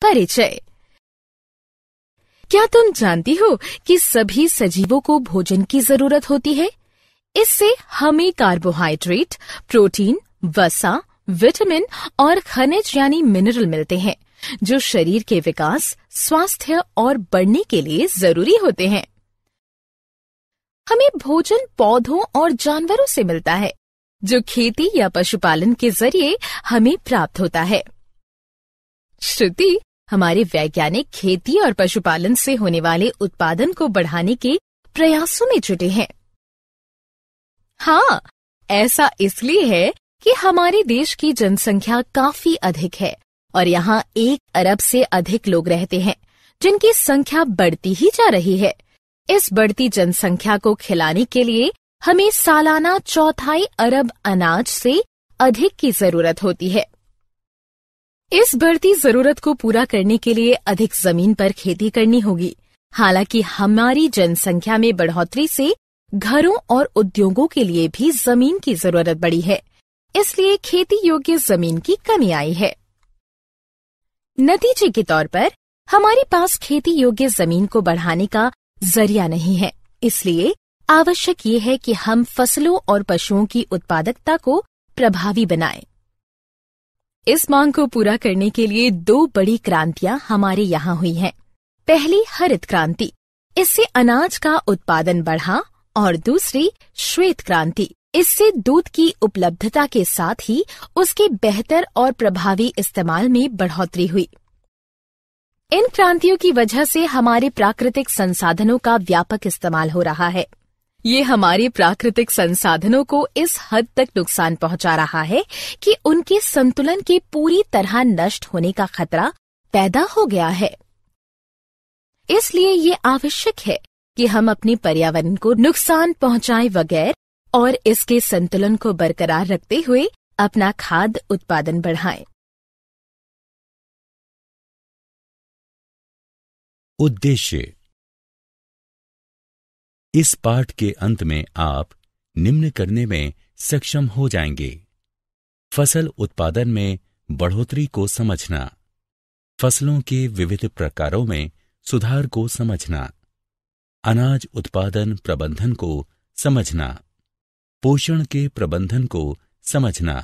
परिचय। क्या तुम जानती हो कि सभी सजीवों को भोजन की जरूरत होती है? इससे हमें कार्बोहाइड्रेट, प्रोटीन, वसा, विटामिन और खनिज यानी मिनरल मिलते हैं, जो शरीर के विकास, स्वास्थ्य और बढ़ने के लिए जरूरी होते हैं। हमें भोजन पौधों और जानवरों से मिलता है, जो खेती या पशुपालन के जरिए हमें प्राप्त होता है। श्रुति, हमारे वैज्ञानिक खेती और पशुपालन से होने वाले उत्पादन को बढ़ाने के प्रयासों में जुटे हैं। हाँ, ऐसा इसलिए है कि हमारे देश की जनसंख्या काफी अधिक है और यहाँ 1 अरब से अधिक लोग रहते हैं, जिनकी संख्या बढ़ती ही जा रही है। इस बढ़ती जनसंख्या को खिलाने के लिए हमें सालाना 1/4 अरब अनाज से अधिक की जरूरत होती है। इस बढ़ती जरूरत को पूरा करने के लिए अधिक जमीन पर खेती करनी होगी। हालांकि हमारी जनसंख्या में बढ़ोतरी से घरों और उद्योगों के लिए भी जमीन की जरूरत बढ़ी है, इसलिए खेती योग्य जमीन की कमी आई है। नतीजे के तौर पर हमारे पास खेती योग्य जमीन को बढ़ाने का जरिया नहीं है, इसलिए आवश्यक ये है कि हम फसलों और पशुओं की उत्पादकता को प्रभावी बनाएं। इस मांग को पूरा करने के लिए 2 बड़ी क्रांतियां हमारे यहाँ हुई हैं। पहली हरित क्रांति, इससे अनाज का उत्पादन बढ़ा, और दूसरी श्वेत क्रांति, इससे दूध की उपलब्धता के साथ ही उसके बेहतर और प्रभावी इस्तेमाल में बढ़ोतरी हुई। इन क्रांतियों की वजह से हमारे प्राकृतिक संसाधनों का व्यापक इस्तेमाल हो रहा है। ये हमारे प्राकृतिक संसाधनों को इस हद तक नुकसान पहुंचा रहा है कि उनके संतुलन के पूरी तरह नष्ट होने का खतरा पैदा हो गया है। इसलिए ये आवश्यक है कि हम अपने पर्यावरण को नुकसान पहुंचाए बगैर और इसके संतुलन को बरकरार रखते हुए अपना खाद्य उत्पादन बढ़ाएं। उद्देश्य। इस पाठ के अंत में आप निम्न करने में सक्षम हो जाएंगे: फसल उत्पादन में बढ़ोतरी को समझना, फसलों के विविध प्रकारों में सुधार को समझना, अनाज उत्पादन प्रबंधन को समझना, पोषण के प्रबंधन को समझना,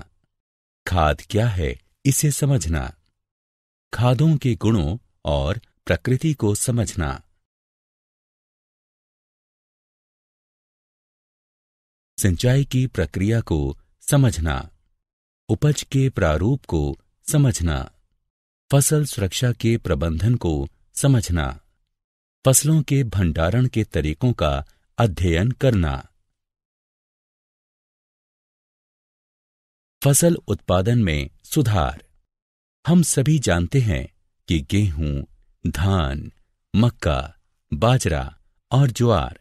खाद क्या है इसे समझना, खादों के गुणों और प्रकृति को समझना। सिंचाई की प्रक्रिया को समझना, उपज के प्रारूप को समझना, फसल सुरक्षा के प्रबंधन को समझना, फसलों के भंडारण के तरीकों का अध्ययन करना। फसल उत्पादन में सुधार। हम सभी जानते हैं कि गेहूं, धान, मक्का, बाजरा और ज्वार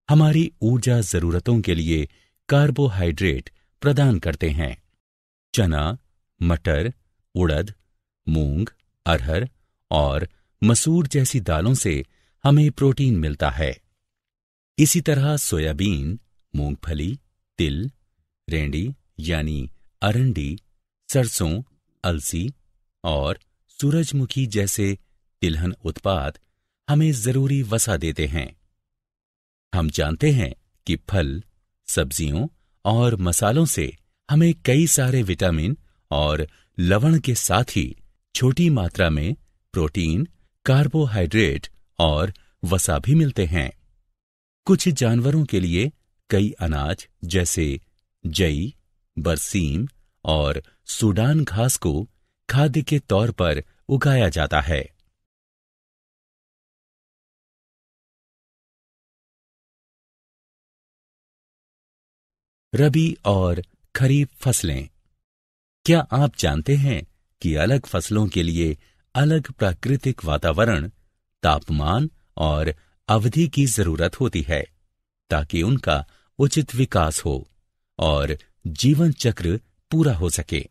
हमारी ऊर्जा जरूरतों के लिए कार्बोहाइड्रेट प्रदान करते हैं। चना, मटर, उड़द, मूंग, अरहर और मसूर जैसी दालों से हमें प्रोटीन मिलता है। इसी तरह सोयाबीन, मूंगफली, तिल, रेंडी यानी अरंडी, सरसों, अलसी और सूरजमुखी जैसे तिलहन उत्पाद हमें जरूरी वसा देते हैं। हम जानते हैं कि फल, सब्जियों और मसालों से हमें कई सारे विटामिन और लवण के साथ ही छोटी मात्रा में प्रोटीन, कार्बोहाइड्रेट और वसा भी मिलते हैं। कुछ जानवरों के लिए कई अनाज जैसे जई, बरसीम और सूडान घास को खाद्य के तौर पर उगाया जाता है। रबी और खरीफ फसलें। क्या आप जानते हैं कि अलग फसलों के लिए अलग प्राकृतिक वातावरण, तापमान और अवधि की जरूरत होती है ताकि उनका उचित विकास हो और जीवन चक्र पूरा हो सके।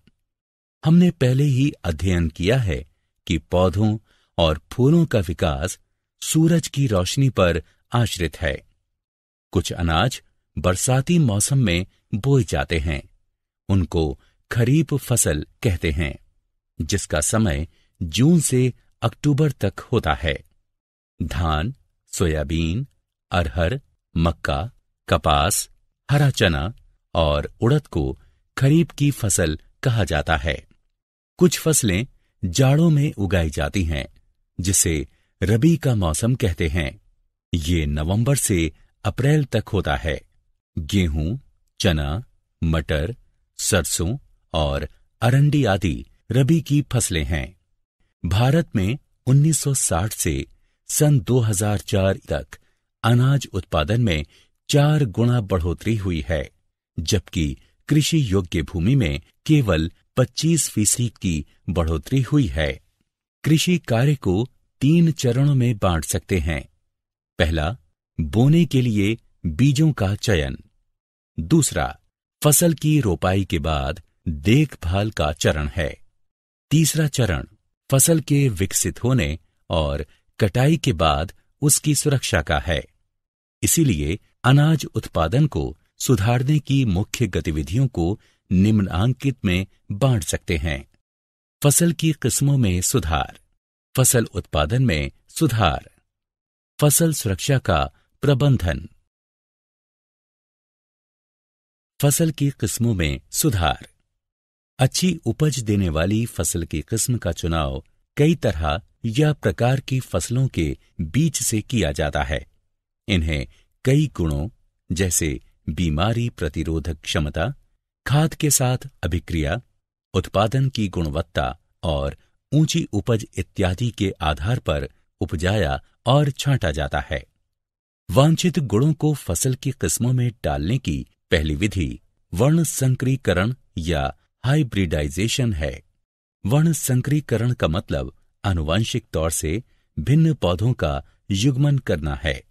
हमने पहले ही अध्ययन किया है कि पौधों और फूलों का विकास सूरज की रोशनी पर आश्रित है। कुछ अनाज बरसाती मौसम में बोए जाते हैं, उनको खरीफ फसल कहते हैं, जिसका समय जून से अक्टूबर तक होता है। धान, सोयाबीन, अरहर, मक्का, कपास, हरा चना और उड़द को खरीफ की फसल कहा जाता है। कुछ फसलें जाड़ों में उगाई जाती हैं, जिसे रबी का मौसम कहते हैं। ये नवंबर से अप्रैल तक होता है। गेहूं, चना, मटर, सरसों और अरंडी आदि रबी की फसलें हैं। भारत में 1960 से सन 2004 तक अनाज उत्पादन में 4 गुना बढ़ोतरी हुई है, जबकि कृषि योग्य भूमि में केवल 25% की बढ़ोतरी हुई है। कृषि कार्य को 3 चरणों में बांट सकते हैं। पहला, बोने के लिए बीजों का चयन। दूसरा, फसल की रोपाई के बाद देखभाल का चरण है। तीसरा चरण फसल के विकसित होने और कटाई के बाद उसकी सुरक्षा का है। इसीलिए अनाज उत्पादन को सुधारने की मुख्य गतिविधियों को निम्नांकित में बांट सकते हैं। फसल की किस्मों में सुधार, फसल उत्पादन में सुधार, फसल सुरक्षा का प्रबंधन। फसल की किस्मों में सुधार। अच्छी उपज देने वाली फसल की किस्म का चुनाव कई तरह या प्रकार की फसलों के बीच से किया जाता है। इन्हें कई गुणों जैसे बीमारी प्रतिरोधक क्षमता, खाद के साथ अभिक्रिया, उत्पादन की गुणवत्ता और ऊंची उपज इत्यादि के आधार पर उपजाया और छांटा जाता है। वांछित गुणों को फसल की किस्मों में डालने की पहली विधि वर्ण संकरीकरण या हाइब्रिडाइजेशन है। वर्ण संकरीकरण का मतलब आनुवंशिक तौर से भिन्न पौधों का युग्मन करना है।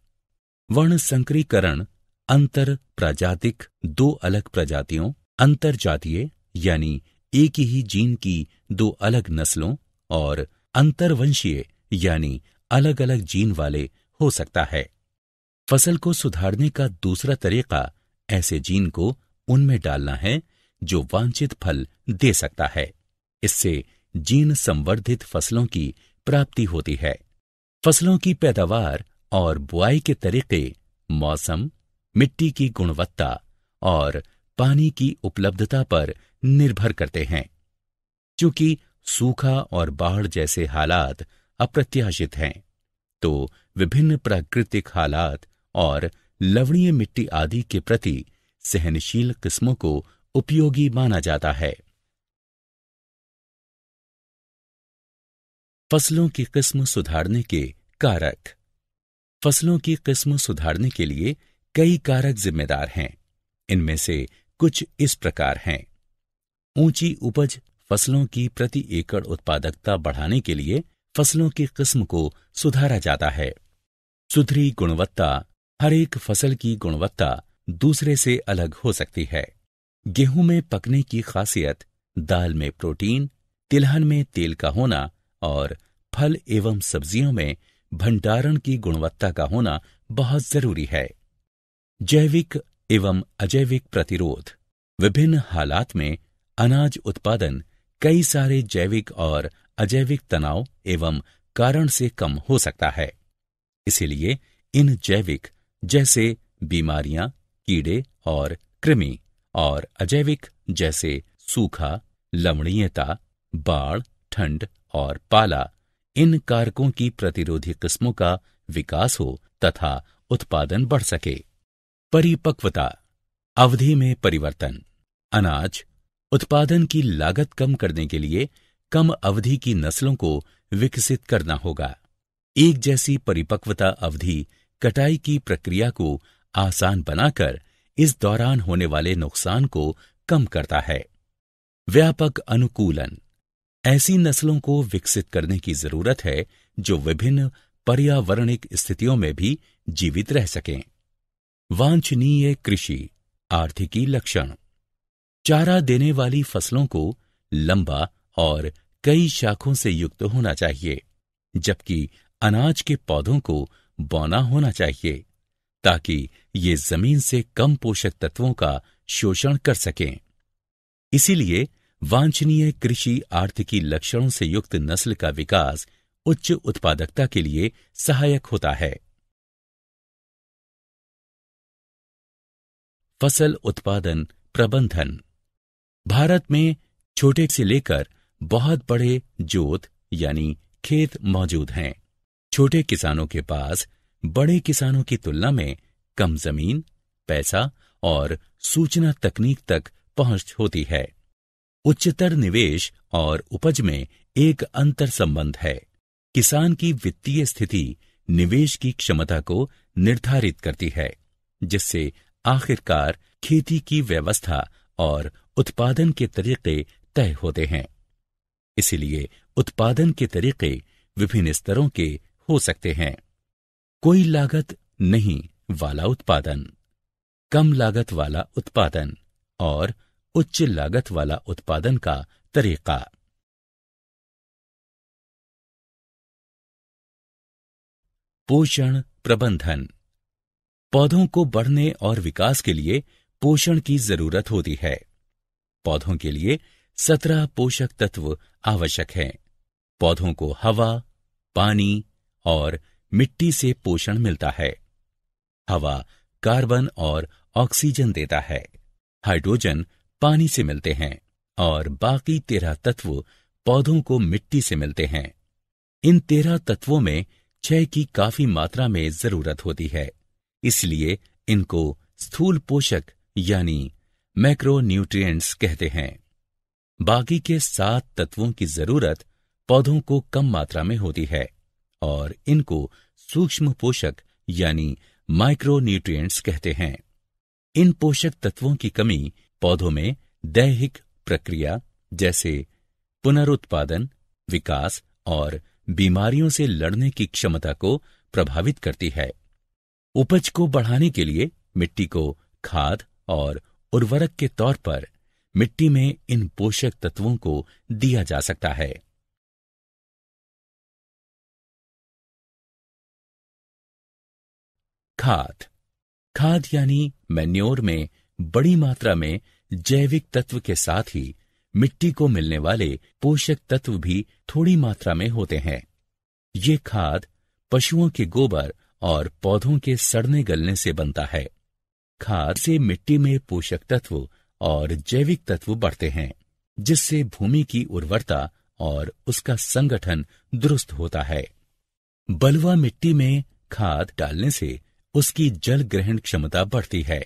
वर्ण संकरीकरण अंतर प्रजातिक 2 अलग प्रजातियों, अंतर जातीय यानी एक ही जीन की 2 अलग नस्लों और अंतरवंशीय यानी अलग अलग जीन वाले हो सकता है। फसल को सुधारने का दूसरा तरीका ऐसे जीन को उनमें डालना है जो वांछित फल दे सकता है। इससे जीन संवर्धित फसलों की प्राप्ति होती है। फसलों की पैदावार और बुआई के तरीके मौसम, मिट्टी की गुणवत्ता और पानी की उपलब्धता पर निर्भर करते हैं। चूंकि सूखा और बाढ़ जैसे हालात अप्रत्याशित हैं, तो विभिन्न प्राकृतिक हालात और लवणीय मिट्टी आदि के प्रति सहनशील किस्मों को उपयोगी माना जाता है। फसलों की किस्म सुधारने के कारक। फसलों की किस्म सुधारने के लिए कई कारक जिम्मेदार हैं। इनमें से कुछ इस प्रकार हैं। ऊंची उपज फसलों की प्रति एकड़ उत्पादकता बढ़ाने के लिए फसलों की किस्म को सुधारा जाता है। सुधरी गुणवत्ता। हर एक फसल की गुणवत्ता दूसरे से अलग हो सकती है। गेहूं में पकने की खासियत, दाल में प्रोटीन, तिलहन में तेल का होना और फल एवं सब्जियों में भंडारण की गुणवत्ता का होना बहुत जरूरी है। जैविक एवं अजैविक प्रतिरोध। विभिन्न हालात में अनाज उत्पादन कई सारे जैविक और अजैविक तनाव एवं कारण से कम हो सकता है। इसीलिए इन जैविक जैसे बीमारियां, कीड़े और कृमि और अजैविक जैसे सूखा, लवणीयता, बाढ़, ठंड और पाला, इन कारकों की प्रतिरोधी किस्मों का विकास हो तथा उत्पादन बढ़ सके। परिपक्वता। अवधि में परिवर्तन। अनाज उत्पादन की लागत कम करने के लिए कम अवधि की नस्लों को विकसित करना होगा। एक जैसी परिपक्वता अवधि कटाई की प्रक्रिया को आसान बनाकर इस दौरान होने वाले नुकसान को कम करता है। व्यापक अनुकूलन। ऐसी नस्लों को विकसित करने की जरूरत है जो विभिन्न पर्यावरणिक स्थितियों में भी जीवित रह सकें। वांछनीय कृषि आर्थिकी लक्षण। चारा देने वाली फसलों को लंबा और कई शाखों से युक्त होना चाहिए, जबकि अनाज के पौधों को बौना होना चाहिए ताकि ये जमीन से कम पोषक तत्वों का शोषण कर सकें। इसीलिए वांछनीय कृषि आर्थिकी लक्षणों से युक्त नस्ल का विकास उच्च उत्पादकता के लिए सहायक होता है। फसल उत्पादन प्रबंधन। भारत में छोटे से लेकर बहुत बड़े जोत यानी खेत मौजूद हैं। छोटे किसानों के पास बड़े किसानों की तुलना में कम जमीन, पैसा और सूचना तकनीक तक पहुंच होती है। उच्चतर निवेश और उपज में एक अंतर संबंध है। किसान की वित्तीय स्थिति निवेश की क्षमता को निर्धारित करती है, जिससे आखिरकार खेती की व्यवस्था और उत्पादन के तरीके तय होते हैं। इसलिए उत्पादन के तरीके विभिन्न स्तरों के हो सकते हैं। कोई लागत नहीं वाला उत्पादन, कम लागत वाला उत्पादन और उच्च लागत वाला उत्पादन का तरीका। पोषण प्रबंधन। पौधों को बढ़ने और विकास के लिए पोषण की जरूरत होती है। पौधों के लिए 17 पोषक तत्व आवश्यक हैं। पौधों को हवा, पानी और मिट्टी से पोषण मिलता है। हवा कार्बन और ऑक्सीजन देता है। हाइड्रोजन पानी से मिलते हैं और बाकी 13 तत्व पौधों को मिट्टी से मिलते हैं। इन 13 तत्वों में क्षय की काफी मात्रा में जरूरत होती है, इसलिए इनको स्थूल पोषक यानी मैक्रोन्यूट्रिएंट्स कहते हैं। बाकी के 7 तत्वों की जरूरत पौधों को कम मात्रा में होती है और इनको सूक्ष्म पोषक यानी माइक्रोन्यूट्रिएंट्स कहते हैं। इन पोषक तत्वों की कमी पौधों में दैहिक प्रक्रिया जैसे पुनरुत्पादन, विकास और बीमारियों से लड़ने की क्षमता को प्रभावित करती है। उपज को बढ़ाने के लिए मिट्टी को खाद और उर्वरक के तौर पर मिट्टी में इन पोषक तत्वों को दिया जा सकता है। खाद यानी मैन्योर में बड़ी मात्रा में जैविक तत्व के साथ ही मिट्टी को मिलने वाले पोषक तत्व भी थोड़ी मात्रा में होते हैं। ये खाद पशुओं के गोबर और पौधों के सड़ने गलने से बनता है। खाद से मिट्टी में पोषक तत्व और जैविक तत्व बढ़ते हैं, जिससे भूमि की उर्वरता और उसका संगठन दुरुस्त होता है। बलुआ मिट्टी में खाद डालने से उसकी जल ग्रहण क्षमता बढ़ती है।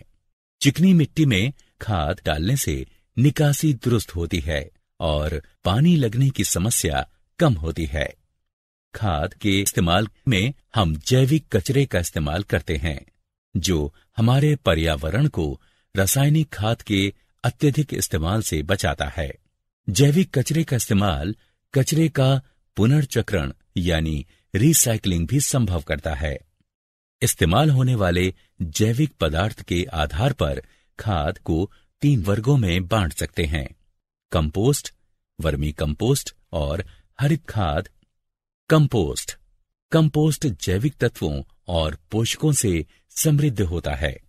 चिकनी मिट्टी में खाद डालने से निकासी दुरुस्त होती है और पानी लगने की समस्या कम होती है। खाद के इस्तेमाल में हम जैविक कचरे का इस्तेमाल करते हैं, जो हमारे पर्यावरण को रासायनिक खाद के अत्यधिक इस्तेमाल से बचाता है। जैविक कचरे का इस्तेमाल कचरे का पुनर्चक्रण यानी रिसाइकलिंग भी संभव करता है। इस्तेमाल होने वाले जैविक पदार्थ के आधार पर खाद को 3 वर्गों में बांट सकते हैं: कंपोस्ट, वर्मी कंपोस्ट और हरित खाद। कंपोस्ट जैविक तत्वों और पोषकों से समृद्ध होता है।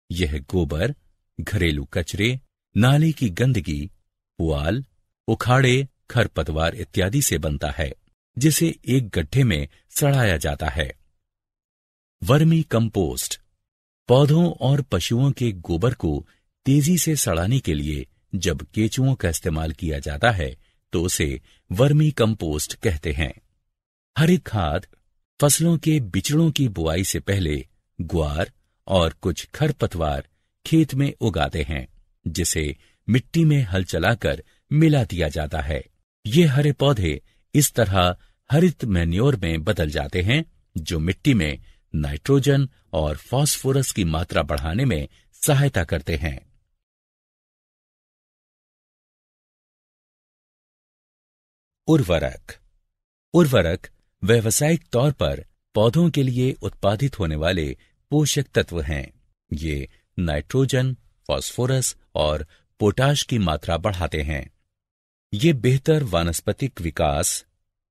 यह गोबर, घरेलू कचरे, नाले की गंदगी, पुआल, उखाड़े, खरपतवार इत्यादि से बनता है, जिसे एक गड्ढे में सड़ाया जाता है। वर्मी कंपोस्ट पौधों और पशुओं के गोबर को तेजी से सड़ाने के लिए जब केंचुओं का इस्तेमाल किया जाता है तो उसे वर्मी कंपोस्ट कहते हैं। हरित खाद फसलों के बिचड़ों की बुआई से पहले ग्वार और कुछ खरपतवार खेत में उगाते हैं, जिसे मिट्टी में हल चलाकर मिला दिया जाता है। ये हरे पौधे इस तरह हरित मैन्योर में बदल जाते हैं, जो मिट्टी में नाइट्रोजन और फास्फोरस की मात्रा बढ़ाने में सहायता करते हैं। उर्वरक व्यावसायिक तौर पर पौधों के लिए उत्पादित होने वाले पोषक तत्व हैं। ये नाइट्रोजन, फास्फोरस और पोटाश की मात्रा बढ़ाते हैं। ये बेहतर वानस्पतिक विकास,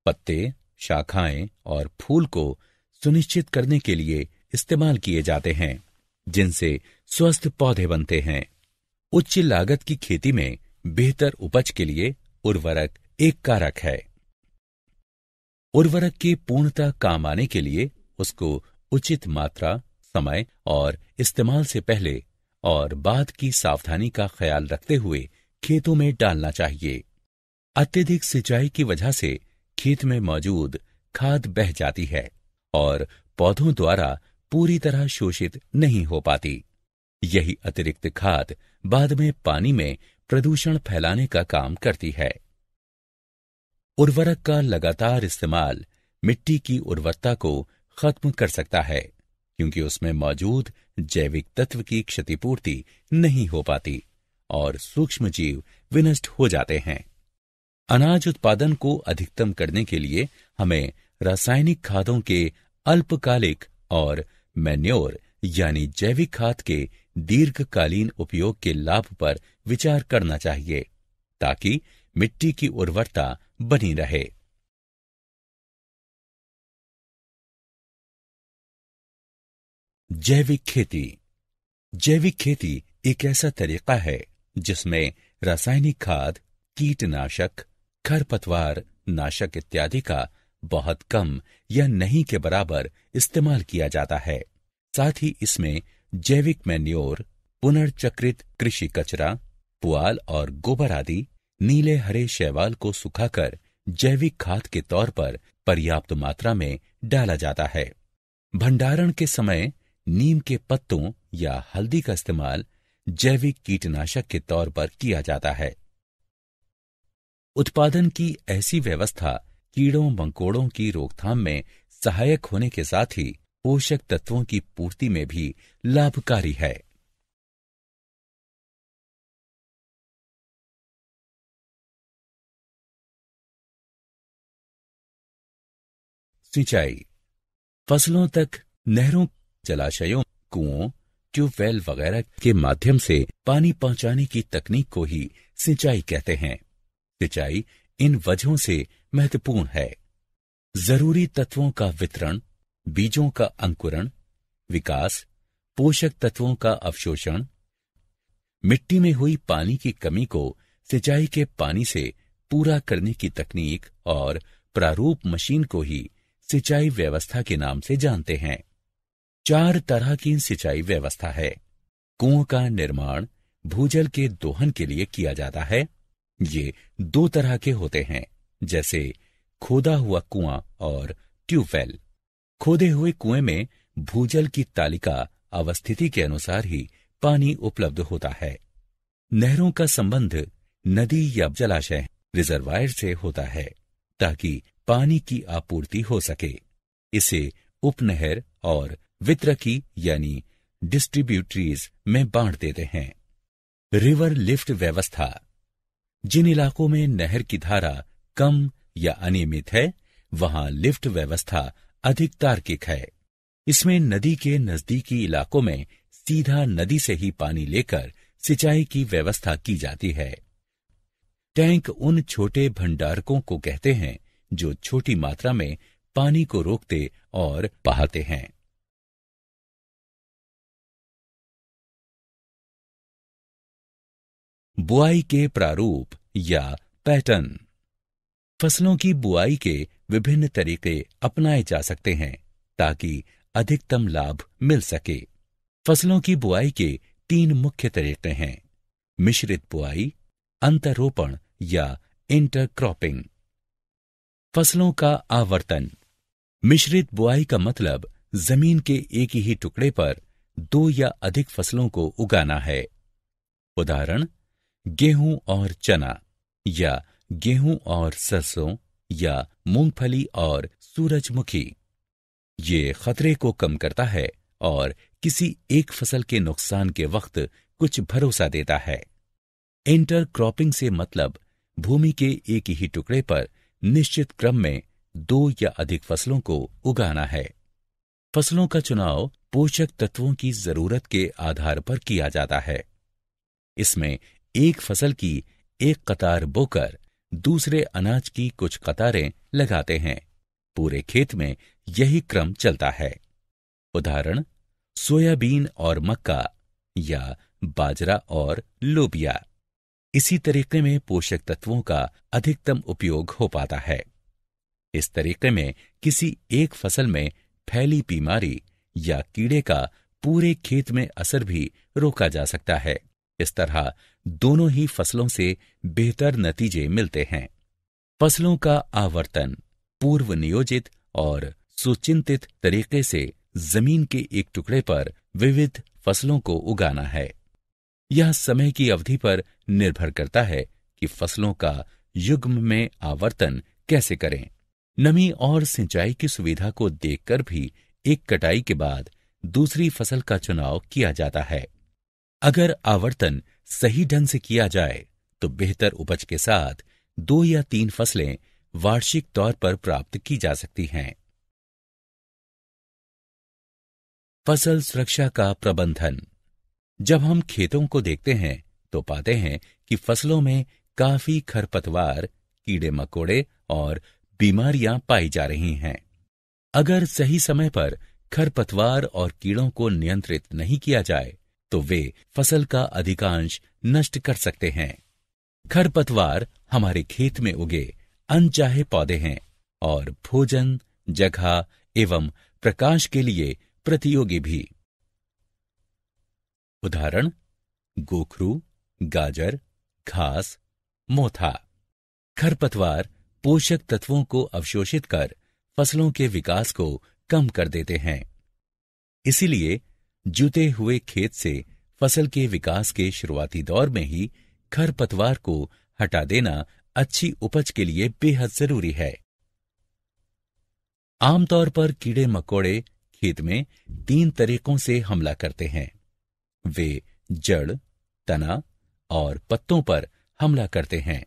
पत्ते, शाखाएं और फूल को सुनिश्चित करने के लिए इस्तेमाल किए जाते हैं, जिनसे स्वस्थ पौधे बनते हैं। उच्च लागत की खेती में बेहतर उपज के लिए उर्वरक एक कारक है। उर्वरक के पूर्णतः काम आने के लिए उसको उचित मात्रा, समय और इस्तेमाल से पहले और बाद की सावधानी का ख्याल रखते हुए खेतों में डालना चाहिए। अत्यधिक सिंचाई की वजह से खेत में मौजूद खाद बह जाती है और पौधों द्वारा पूरी तरह शोषित नहीं हो पाती। यही अतिरिक्त खाद बाद में पानी में प्रदूषण फैलाने का काम करती है। उर्वरक का लगातार इस्तेमाल मिट्टी की उर्वरता को खत्म कर सकता है, क्योंकि उसमें मौजूद जैविक तत्व की क्षतिपूर्ति नहीं हो पाती और सूक्ष्म जीव विनष्ट हो जाते हैं। अनाज उत्पादन को अधिकतम करने के लिए हमें रासायनिक खादों के अल्पकालिक और मैन्योर यानी जैविक खाद के दीर्घकालीन उपयोग के लाभ पर विचार करना चाहिए, ताकि मिट्टी की उर्वरता बनी रहे। जैविक खेती। जैविक खेती एक ऐसा तरीका है जिसमें रासायनिक खाद, कीटनाशक, खरपतवार नाशक इत्यादि का बहुत कम या नहीं के बराबर इस्तेमाल किया जाता है। साथ ही इसमें जैविक मैन्योर, पुनर्चक्रित कृषि कचरा, पुआल और गोबर आदि नीले हरे शैवाल को सुखाकर जैविक खाद के तौर पर पर्याप्त मात्रा में डाला जाता है। भंडारण के समय नीम के पत्तों या हल्दी का इस्तेमाल जैविक कीटनाशक के तौर पर किया जाता है। उत्पादन की ऐसी व्यवस्था कीड़ों मकोड़ों की रोकथाम में सहायक होने के साथ ही पोषक तत्वों की पूर्ति में भी लाभकारी है। सिंचाई। फसलों तक नहरों, जलाशयों, कुओं, ट्यूबवेल वगैरह के माध्यम से पानी पहुंचाने की तकनीक को ही सिंचाई कहते हैं। सिंचाई इन वजहों से महत्वपूर्ण है: जरूरी तत्वों का वितरण, बीजों का अंकुरण, विकास, पोषक तत्वों का अवशोषण। मिट्टी में हुई पानी की कमी को सिंचाई के पानी से पूरा करने की तकनीक और प्रारूप मशीन को ही सिंचाई व्यवस्था के नाम से जानते हैं। 4 तरह की सिंचाई व्यवस्था है। कुओं का निर्माण भूजल के दोहन के लिए किया जाता है। ये 2 तरह के होते हैं, जैसे खोदा हुआ कुआं और ट्यूबवेल। खोदे हुए कुएं में भूजल की तालिका अवस्थिति के अनुसार ही पानी उपलब्ध होता है। नहरों का संबंध नदी या जलाशय, रिजर्वायर से होता है, ताकि पानी की आपूर्ति हो सके। इसे उपनहर और वितरकी यानी डिस्ट्रीब्यूटरीज में बांट देते हैं। रिवर लिफ्ट व्यवस्था। जिन इलाकों में नहर की धारा कम या अनियमित है, वहां लिफ्ट व्यवस्था अधिक तार्किक है। इसमें नदी के नजदीकी इलाकों में सीधा नदी से ही पानी लेकर सिंचाई की व्यवस्था की जाती है। टैंक उन छोटे भंडारकों को कहते हैं जो छोटी मात्रा में पानी को रोकते और बहाते हैं। बुआई के प्रारूप या पैटर्न। फसलों की बुआई के विभिन्न तरीके अपनाए जा सकते हैं ताकि अधिकतम लाभ मिल सके। फसलों की बुआई के 3 मुख्य तरीके हैं: मिश्रित बुआई, अंतरोपण या इंटरक्रॉपिंग। फसलों का आवर्तन। मिश्रित बुआई का मतलब जमीन के एक ही टुकड़े पर 2 या अधिक फसलों को उगाना है। उदाहरण: गेहूं और चना, या गेहूं और सरसों, या मूंगफली और सूरजमुखी। ये खतरे को कम करता है और किसी एक फसल के नुकसान के वक्त कुछ भरोसा देता है। इंटरक्रॉपिंग से मतलब भूमि के एक ही टुकड़े पर निश्चित क्रम में 2 या अधिक फसलों को उगाना है। फसलों का चुनाव पोषक तत्वों की जरूरत के आधार पर किया जाता है। इसमें एक फसल की एक कतार बोकर दूसरे अनाज की कुछ कतारें लगाते हैं। पूरे खेत में यही क्रम चलता है। उदाहरण: सोयाबीन और मक्का, या बाजरा और लोबिया। इसी तरीके में पोषक तत्वों का अधिकतम उपयोग हो पाता है। इस तरीके में किसी एक फसल में फैली बीमारी या कीड़े का पूरे खेत में असर भी रोका जा सकता है। इस तरह दोनों ही फसलों से बेहतर नतीजे मिलते हैं। फसलों का आवर्तन पूर्व नियोजित और सुचिंतित तरीके से जमीन के एक टुकड़े पर विविध फसलों को उगाना है। यह समय की अवधि पर निर्भर करता है कि फसलों का युग्म में आवर्तन कैसे करें। नमी और सिंचाई की सुविधा को देखकर भी एक कटाई के बाद दूसरी फसल का चुनाव किया जाता है। अगर आवर्तन सही ढंग से किया जाए तो बेहतर उपज के साथ 2 या 3 फसलें वार्षिक तौर पर प्राप्त की जा सकती हैं। फसल सुरक्षा का प्रबंधन। जब हम खेतों को देखते हैं तो पाते हैं कि फसलों में काफी खरपतवार, कीड़े मकोड़े और बीमारियां पाई जा रही हैं। अगर सही समय पर खरपतवार और कीड़ों को नियंत्रित नहीं किया जाए तो वे फसल का अधिकांश नष्ट कर सकते हैं। खरपतवार हमारे खेत में उगे अनचाहे पौधे हैं और भोजन, जगह एवं प्रकाश के लिए प्रतियोगी भी। उदाहरण: गोखरू, गाजर, घास, मोथा। खरपतवार पोषक तत्वों को अवशोषित कर फसलों के विकास को कम कर देते हैं। इसीलिए जुते हुए खेत से फसल के विकास के शुरुआती दौर में ही खरपतवार को हटा देना अच्छी उपज के लिए बेहद जरूरी है। आमतौर पर कीड़े मकोड़े खेत में 3 तरीकों से हमला करते हैं। वे जड़, तना और पत्तों पर हमला करते हैं।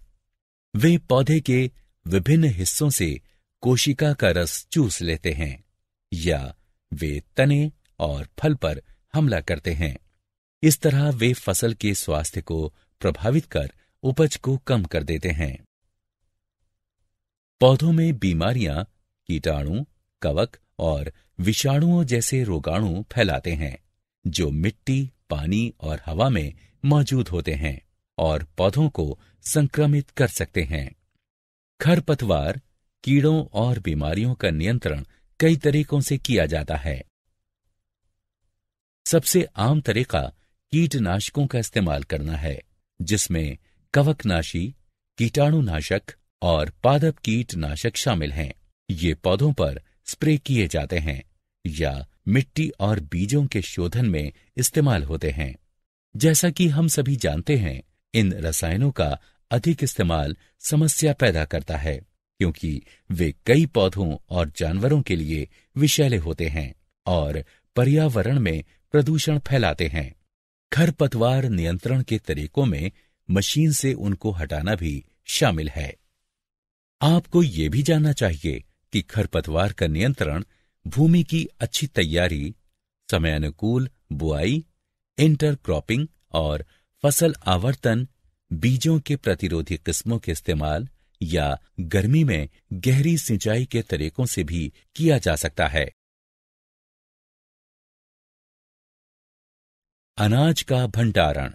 वे पौधे के विभिन्न हिस्सों से कोशिका का रस चूस लेते हैं या वे तने और फल पर हमला करते हैं। इस तरह वे फसल के स्वास्थ्य को प्रभावित कर उपज को कम कर देते हैं। पौधों में बीमारियां कीटाणु, कवक और विषाणुओं जैसे रोगाणु फैलाते हैं जो मिट्टी, पानी और हवा में मौजूद होते हैं और पौधों को संक्रमित कर सकते हैं। खरपतवार, कीड़ों और बीमारियों का नियंत्रण कई तरीकों से किया जाता है। सबसे आम तरीका कीटनाशकों का इस्तेमाल करना है, जिसमें कवकनाशी, कीटाणुनाशक और पादप कीटनाशक शामिल हैं। ये पौधों पर स्प्रे किए जाते हैं या मिट्टी और बीजों के शोधन में इस्तेमाल होते हैं। जैसा कि हम सभी जानते हैं, इन रसायनों का अधिक इस्तेमाल समस्या पैदा करता है क्योंकि वे कई पौधों और जानवरों के लिए विषैले होते हैं और पर्यावरण में प्रदूषण फैलाते हैं। खरपतवार नियंत्रण के तरीकों में मशीन से उनको हटाना भी शामिल है। आपको ये भी जानना चाहिए कि खरपतवार का नियंत्रण भूमि की अच्छी तैयारी, समयानुकूल बुआई, इंटरक्रॉपिंग और फसल आवर्तन, बीजों के प्रतिरोधी किस्मों के इस्तेमाल या गर्मी में गहरी सिंचाई के तरीकों से भी किया जा सकता है। अनाज का भंडारण।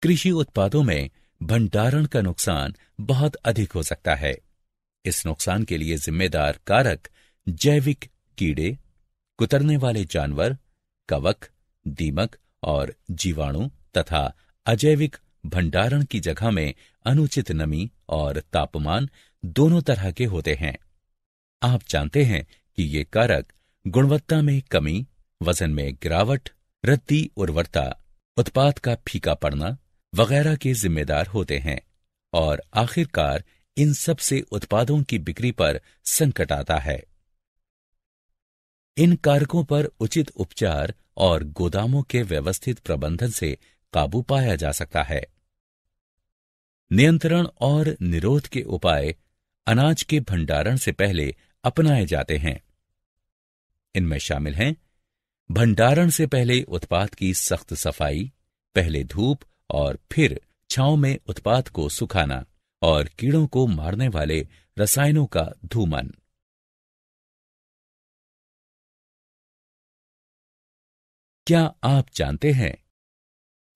कृषि उत्पादों में भंडारण का नुकसान बहुत अधिक हो सकता है। इस नुकसान के लिए जिम्मेदार कारक जैविक कीड़े, कुतरने वाले जानवर, कवक, दीमक और जीवाणु तथा अजैविक भंडारण की जगह में अनुचित नमी और तापमान दोनों तरह के होते हैं। आप जानते हैं कि ये कारक गुणवत्ता में कमी, वजन में गिरावट, रद्दी उर्वरता, उत्पाद का फीका पड़ना वगैरह के जिम्मेदार होते हैं और आखिरकार इन सब से उत्पादों की बिक्री पर संकट आता है। इन कारकों पर उचित उपचार और गोदामों के व्यवस्थित प्रबंधन से काबू पाया जा सकता है। नियंत्रण और निरोध के उपाय अनाज के भंडारण से पहले अपनाए जाते हैं। इनमें शामिल हैं भंडारण से पहले उत्पाद की सख्त सफाई, पहले धूप और फिर छांव में उत्पाद को सुखाना और कीड़ों को मारने वाले रसायनों का धूमन। क्या आप जानते हैं,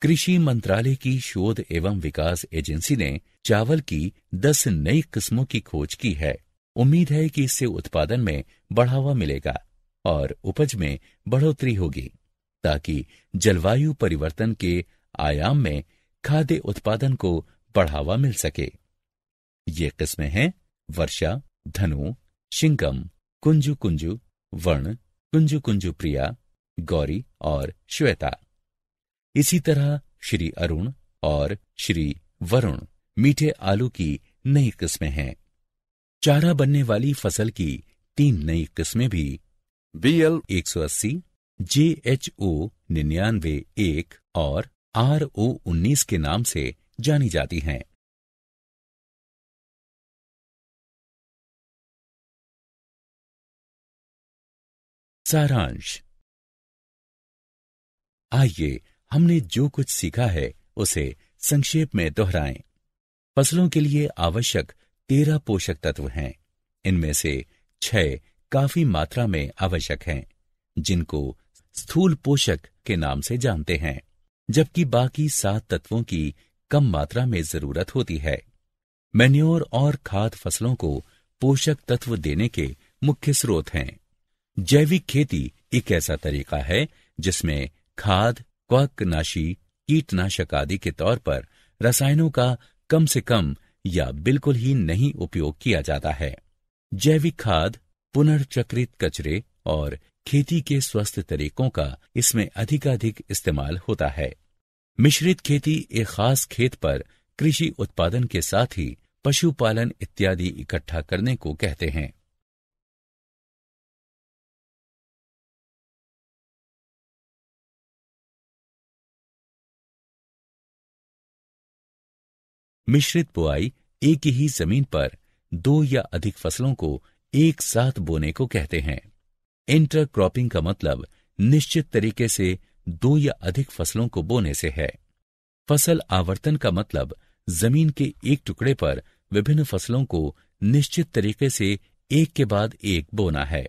कृषि मंत्रालय की शोध एवं विकास एजेंसी ने चावल की 10 नई किस्मों की खोज की है उम्मीद है कि इससे उत्पादन में बढ़ावा मिलेगा और उपज में बढ़ोतरी होगी, ताकि जलवायु परिवर्तन के आयाम में खाद्य उत्पादन को बढ़ावा मिल सके। ये किस्में हैं वर्षा, धनु, शिंगम, कुंजु कुंजु, वर्ण, कुंजु कुंजु प्रिया, गौरी और श्वेता। इसी तरह श्री अरुण और श्री वरुण मीठे आलू की नई किस्में हैं। चारा बनने वाली फसल की 3 नई किस्में भी BL 180, JHO 99-1 और RO 19 के नाम से जानी जाती हैं। सारांश। आइए हमने जो कुछ सीखा है उसे संक्षेप में दोहराएं। फसलों के लिए आवश्यक 13 पोषक तत्व हैं। इनमें से 6 काफी मात्रा में आवश्यक हैं, जिनको स्थूल पोषक के नाम से जानते हैं, जबकि बाकी 7 तत्वों की कम मात्रा में जरूरत होती है। मैन्योर और खाद फसलों को पोषक तत्व देने के मुख्य स्रोत हैं। जैविक खेती एक ऐसा तरीका है जिसमें खाद, कवकनाशी, कीटनाशक आदि के तौर पर रसायनों का कम से कम या बिल्कुल ही नहीं उपयोग किया जाता है। जैविक खाद, पुनर्चक्रित कचरे और खेती के स्वस्थ तरीकों का इसमें अधिकाधिक इस्तेमाल होता है। मिश्रित खेती एक खास खेत पर कृषि उत्पादन के साथ ही पशुपालन इत्यादि इकट्ठा करने को कहते हैं। मिश्रित बुआई एक ही जमीन पर 2 या अधिक फसलों को एक साथ बोने को कहते हैं। इंटरक्रॉपिंग का मतलब निश्चित तरीके से 2 या अधिक फसलों को बोने से है। फसल आवर्तन का मतलब जमीन के एक टुकड़े पर विभिन्न फसलों को निश्चित तरीके से एक के बाद एक बोना है।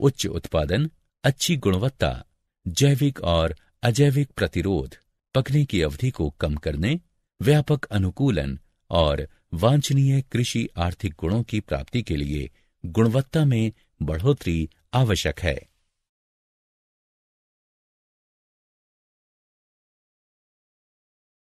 उच्च उत्पादन, अच्छी गुणवत्ता, जैविक और अजैविक प्रतिरोध, पकने की अवधि को कम करने, व्यापक अनुकूलन और वांछनीय कृषि आर्थिक गुणों की प्राप्ति के लिए गुणवत्ता में बढ़ोतरी आवश्यक है।